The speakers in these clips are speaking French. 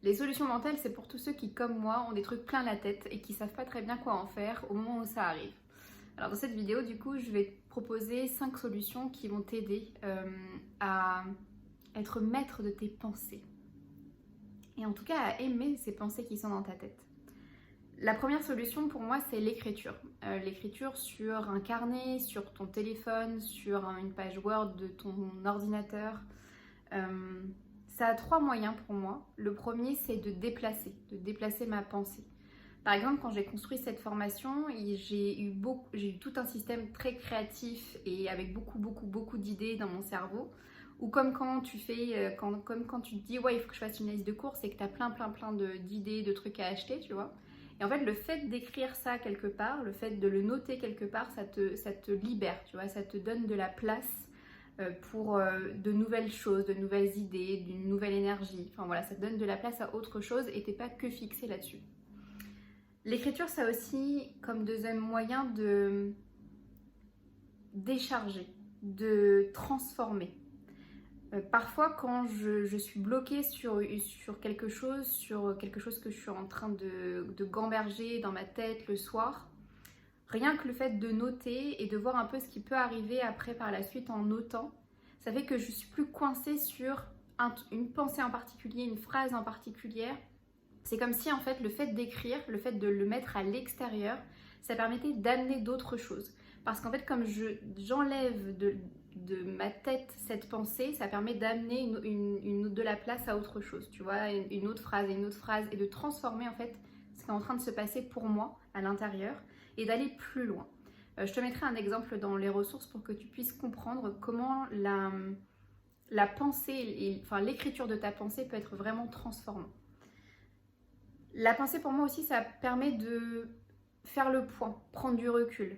Les solutions mentales, c'est pour tous ceux qui, comme moi, ont des trucs plein la tête et qui savent pas très bien quoi en faire au moment où ça arrive. Alors dans cette vidéo, du coup, je vais te proposer 5 solutions qui vont t'aider à être maître de tes pensées. Et en tout cas, à aimer ces pensées qui sont dans ta tête. La première solution pour moi, c'est l'écriture. L'écriture sur un carnet, sur ton téléphone, sur une page Word de ton ordinateur. Ça a 3 moyens pour moi. Le premier, c'est de déplacer ma pensée. Par exemple, quand j'ai construit cette formation, j'ai eu tout un système très créatif et avec beaucoup d'idées dans mon cerveau. Ou comme quand tu fais, comme quand tu te dis ouais, il faut que je fasse une liste de courses et que tu as plein d'idées, de trucs à acheter, tu vois. Et en fait, le fait d'écrire ça quelque part, le fait de le noter quelque part, ça te libère, tu vois, ça te donne de la place pour de nouvelles choses, de nouvelles idées, d'une nouvelle énergie. Enfin voilà, ça te donne de la place à autre chose et t'es pas que fixé là-dessus. L'écriture, ça aussi comme deuxième moyen de décharger, de transformer. Parfois, quand je suis bloquée sur quelque chose que je suis en train de gamberger dans ma tête le soir, rien que le fait de noter et de voir un peu ce qui peut arriver après par la suite en notant, ça fait que je suis plus coincée sur une pensée en particulier, une phrase en particulier. C'est comme si en fait le fait d'écrire, le fait de le mettre à l'extérieur, ça permettait d'amener d'autres choses. Parce qu'en fait comme j'enlève de ma tête cette pensée, ça permet d'amener de la place à autre chose, tu vois, une autre phrase et une autre phrase, et de transformer en fait ce qui est en train de se passer pour moi à l'intérieur et d'aller plus loin. Je te mettrai un exemple dans les ressources pour que tu puisses comprendre comment la pensée, enfin l'écriture de ta pensée peut être vraiment transformante. La pensée pour moi aussi, ça permet de faire le point, prendre du recul.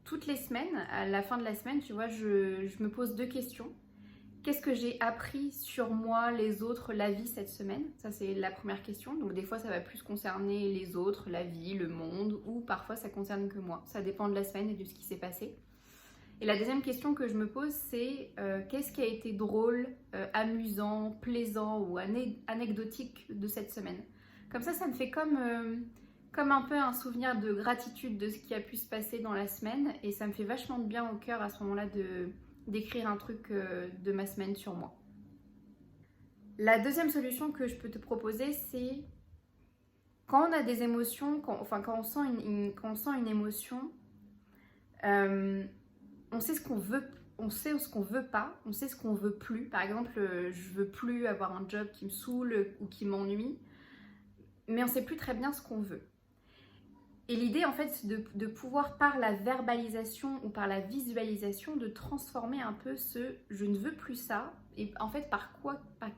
Toutes les semaines, à la fin de la semaine, tu vois, je me pose 2 questions. Qu'est-ce que j'ai appris sur moi, les autres, la vie cette semaine? Ça, c'est la première question. Donc des fois, ça va plus concerner les autres, la vie, le monde, ou parfois ça concerne que moi. Ça dépend de la semaine et de ce qui s'est passé. Et la deuxième question que je me pose, c'est qu'est-ce qui a été drôle, amusant, plaisant ou anecdotique de cette semaine? Comme ça me fait comme un peu un souvenir de gratitude de ce qui a pu se passer dans la semaine. Et ça me fait vachement de bien au cœur à ce moment-là d'écrire un truc de ma semaine sur moi. La deuxième solution que je peux te proposer, c'est quand on a des émotions, quand on sent une émotion, on sait ce qu'on veut, on sait ce qu'on veut pas, on sait ce qu'on veut plus. Par exemple, je veux plus avoir un job qui me saoule ou qui m'ennuie, mais on sait plus très bien ce qu'on veut. Et l'idée, en fait, c'est de pouvoir, par la verbalisation ou par la visualisation, de transformer un peu ce « je ne veux plus ça » et en fait, par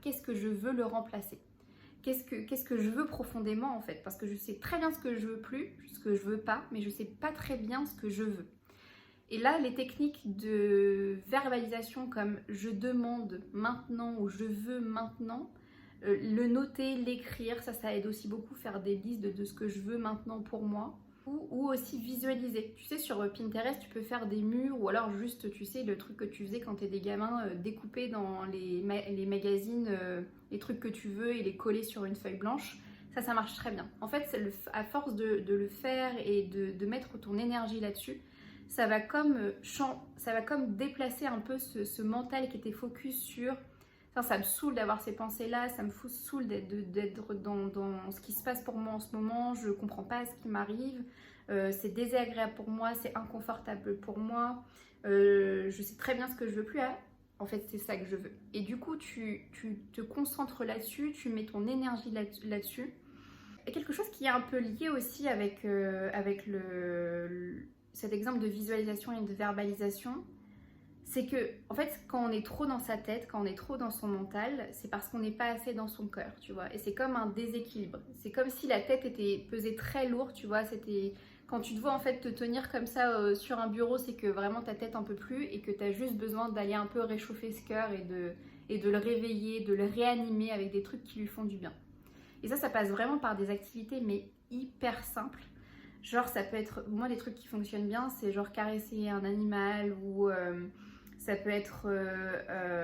qu'est-ce que je veux le remplacer. Qu'est-ce que je veux profondément, en fait, parce que je sais très bien ce que je veux plus, ce que je veux pas, mais je sais pas très bien ce que je veux. Et là, les techniques de verbalisation comme « je demande maintenant » ou « je veux maintenant », le noter, l'écrire, ça aide aussi beaucoup, faire des listes de ce que je veux maintenant pour moi. Ou aussi visualiser. Tu sais, sur Pinterest, tu peux faire des murs ou alors juste, tu sais, le truc que tu faisais quand t'es des gamins, découper dans les magazines les trucs que tu veux et les coller sur une feuille blanche. Ça marche très bien. En fait, à force de le faire et de mettre ton énergie là-dessus, ça va comme déplacer un peu ce mental qui était focus sur ça me saoule d'avoir ces pensées-là, ça me saoule d'être dans ce qui se passe pour moi en ce moment, je comprends pas ce qui m'arrive, c'est désagréable pour moi, c'est inconfortable pour moi, je sais très bien ce que je veux plus, en fait c'est ça que je veux. Et du coup tu te concentres là-dessus, tu mets ton énergie là-dessus. Et quelque chose qui est un peu lié aussi avec cet exemple de visualisation et de verbalisation, c'est que, en fait, quand on est trop dans sa tête, quand on est trop dans son mental, c'est parce qu'on n'est pas assez dans son cœur, tu vois. Et c'est comme un déséquilibre. C'est comme si la tête pesait très lourd, tu vois. Quand tu te vois, en fait, te tenir comme ça sur un bureau, c'est que vraiment ta tête en peut plus et que tu as juste besoin d'aller un peu réchauffer ce cœur et de le réveiller, de le réanimer avec des trucs qui lui font du bien. Et ça passe vraiment par des activités, mais hyper simples. Genre, ça peut être, moi, des trucs qui fonctionnent bien, c'est genre caresser un animal ou Ça peut être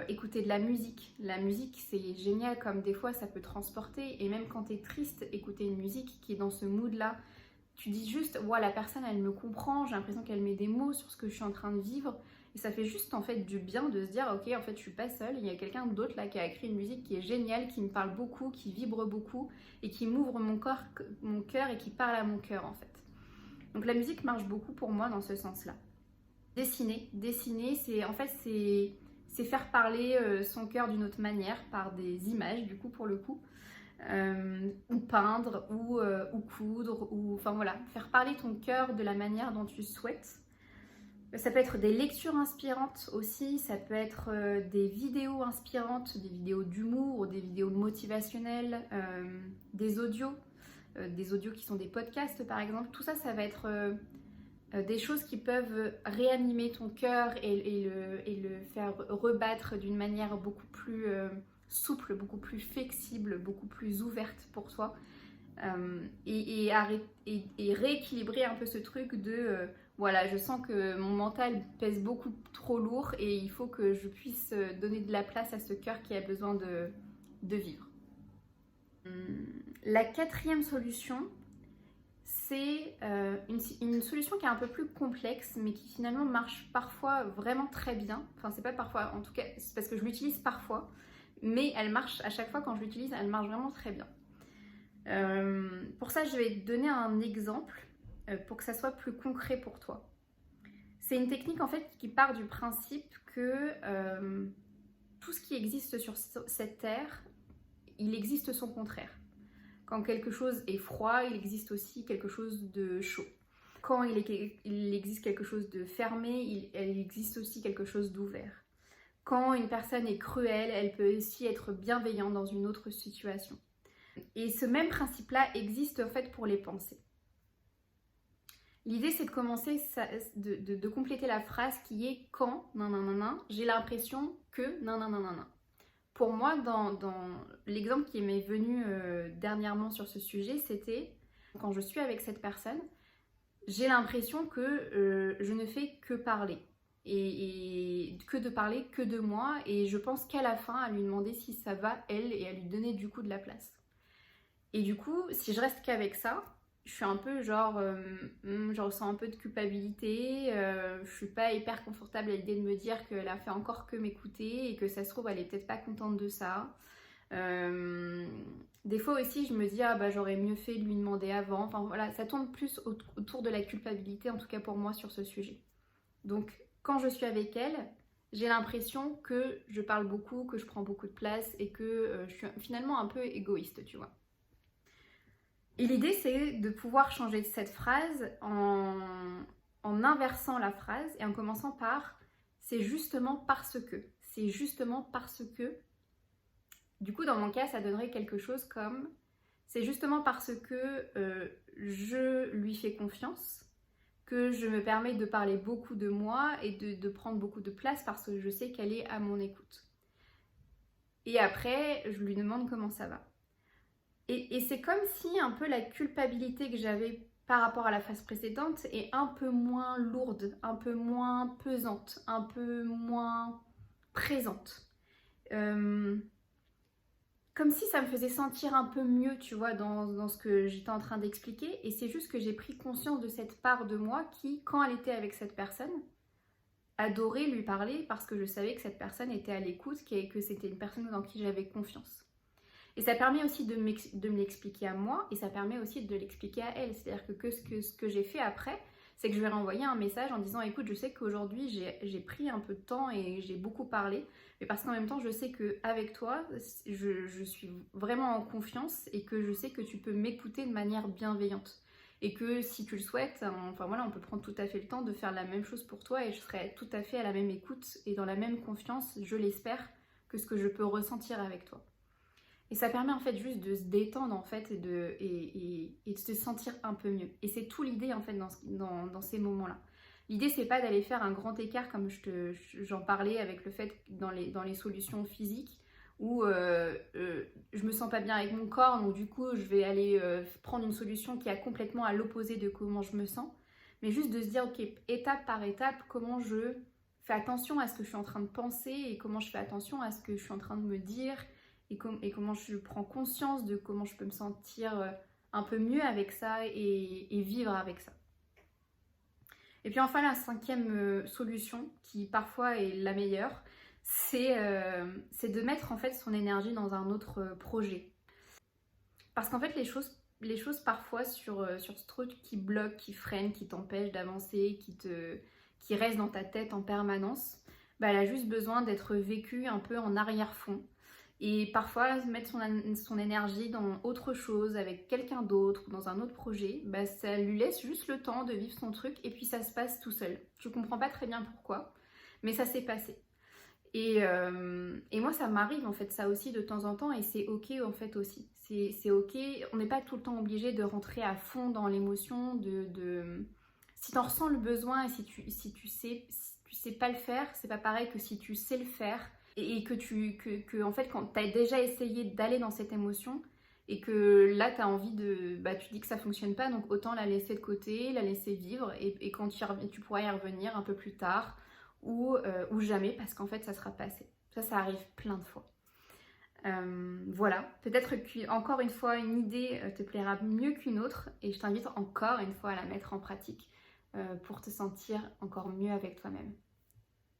écouter de la musique. La musique, c'est génial, comme des fois, ça peut transporter. Et même quand tu es triste, écouter une musique qui est dans ce mood-là, tu dis juste, ouais, la personne, elle me comprend, j'ai l'impression qu'elle met des mots sur ce que je suis en train de vivre. Et ça fait juste en fait du bien de se dire, ok, en fait, je suis pas seule, il y a quelqu'un d'autre là qui a écrit une musique qui est géniale, qui me parle beaucoup, qui vibre beaucoup et qui m'ouvre mon cœur et qui parle à mon cœur en fait. Donc la musique marche beaucoup pour moi dans ce sens-là. Dessiner, c'est en fait c'est faire parler son cœur d'une autre manière par des images du coup pour le coup. Ou peindre, ou coudre, ou enfin voilà, faire parler ton cœur de la manière dont tu souhaites. Ça peut être des lectures inspirantes aussi, ça peut être des vidéos inspirantes, des vidéos d'humour, des vidéos motivationnelles, des audios qui sont des podcasts par exemple. Tout ça, ça va être des choses qui peuvent réanimer ton cœur et le faire rebattre d'une manière beaucoup plus souple, beaucoup plus flexible, beaucoup plus ouverte pour toi, et rééquilibrer un peu ce truc de voilà, je sens que mon mental pèse beaucoup trop lourd et il faut que je puisse donner de la place à ce cœur qui a besoin de vivre. La quatrième solution, c'est une solution qui est un peu plus complexe, mais qui finalement marche parfois vraiment très bien. Enfin, c'est pas parfois, en tout cas, c'est parce que je l'utilise parfois, mais elle marche à chaque fois quand je l'utilise, elle marche vraiment très bien. Pour ça, je vais te donner un exemple pour que ça soit plus concret pour toi. C'est une technique en fait qui part du principe que tout ce qui existe sur cette terre, il existe son contraire. Quand quelque chose est froid, il existe aussi quelque chose de chaud. Quand il existe quelque chose de fermé, il existe aussi quelque chose d'ouvert. Quand une personne est cruelle, elle peut aussi être bienveillante dans une autre situation. Et ce même principe-là existe en fait pour les pensées. L'idée, c'est de commencer, de compléter la phrase qui est « quand, j'ai l'impression que, Pour moi, dans l'exemple qui m'est venu dernièrement sur ce sujet, c'était quand je suis avec cette personne, j'ai l'impression que je ne fais que parler. Et que de parler que de moi. Et je pense qu'à la fin, à lui demander si ça va, elle, et à lui donner du coup de la place. Et du coup, si je reste qu'avec ça, je suis un peu genre, je ressens un peu de culpabilité, je suis pas hyper confortable à l'idée de me dire qu'elle a fait encore que m'écouter et que ça se trouve elle est peut-être pas contente de ça. Des fois aussi je me dis ah bah j'aurais mieux fait de lui demander avant, enfin voilà, ça tourne plus autour de la culpabilité en tout cas pour moi sur ce sujet. Donc quand je suis avec elle, j'ai l'impression que je parle beaucoup, que je prends beaucoup de place et que je suis finalement un peu égoïste, tu vois. Et l'idée, c'est de pouvoir changer cette phrase en inversant la phrase et en commençant par « c'est justement parce que ». C'est justement parce que. Du coup, dans mon cas, ça donnerait quelque chose comme « c'est justement parce que je lui fais confiance, que je me permets de parler beaucoup de moi et de prendre beaucoup de place parce que je sais qu'elle est à mon écoute. » Et après, je lui demande comment ça va. Et c'est comme si un peu la culpabilité que j'avais par rapport à la phase précédente est un peu moins lourde, un peu moins pesante, un peu moins présente. Comme si ça me faisait sentir un peu mieux, tu vois, dans ce que j'étais en train d'expliquer. Et c'est juste que j'ai pris conscience de cette part de moi qui, quand elle était avec cette personne, adorait lui parler parce que je savais que cette personne était à l'écoute, que c'était une personne dans qui j'avais confiance. Et ça permet aussi de me l'expliquer à moi et ça permet aussi de l'expliquer à elle. C'est-à-dire que ce que j'ai fait après, c'est que je lui ai renvoyé un message en disant « Écoute, je sais qu'aujourd'hui, j'ai pris un peu de temps et j'ai beaucoup parlé, mais parce qu'en même temps, je sais qu'avec toi, je suis vraiment en confiance et que je sais que tu peux m'écouter de manière bienveillante. Et que si tu le souhaites, enfin voilà, on peut prendre tout à fait le temps de faire la même chose pour toi et je serai tout à fait à la même écoute et dans la même confiance, je l'espère, que ce que je peux ressentir avec toi. » Et ça permet en fait juste de se détendre en fait et de se sentir un peu mieux. Et c'est tout l'idée en fait dans ces moments-là. L'idée c'est pas d'aller faire un grand écart comme j'en parlais avec le fait dans les solutions physiques où je me sens pas bien avec mon corps, donc du coup je vais aller prendre une solution qui est complètement à l'opposé de comment je me sens. Mais juste de se dire ok, étape par étape, comment je fais attention à ce que je suis en train de penser et comment je fais attention à ce que je suis en train de me dire et comment je prends conscience de comment je peux me sentir un peu mieux avec ça et vivre avec ça. Et puis enfin la cinquième solution, qui parfois est la meilleure, c'est de mettre en fait son énergie dans un autre projet. Parce qu'en fait les choses parfois sur ce truc qui bloque, qui freine, qui t'empêche d'avancer, qui reste dans ta tête en permanence, bah, elle a juste besoin d'être vécue un peu en arrière-fond. Et parfois, mettre son énergie dans autre chose, avec quelqu'un d'autre, ou dans un autre projet, bah, ça lui laisse juste le temps de vivre son truc et puis ça se passe tout seul. Je comprends pas très bien pourquoi, mais ça s'est passé. Et moi, ça m'arrive en fait ça aussi de temps en temps et c'est ok en fait aussi. C'est ok, on n'est pas tout le temps obligé de rentrer à fond dans l'émotion, Si t'en ressens le besoin et si tu sais pas le faire, c'est pas pareil que si tu sais le faire et que en fait quand t'as déjà essayé d'aller dans cette émotion et que là t'as envie tu dis que ça fonctionne pas, donc autant la laisser de côté, la laisser vivre et quand tu pourras y revenir un peu plus tard ou jamais parce qu'en fait ça sera passé. Ça arrive plein de fois. Voilà, peut-être qu'encore une fois une idée te plaira mieux qu'une autre et je t'invite encore une fois à la mettre en pratique pour te sentir encore mieux avec toi-même.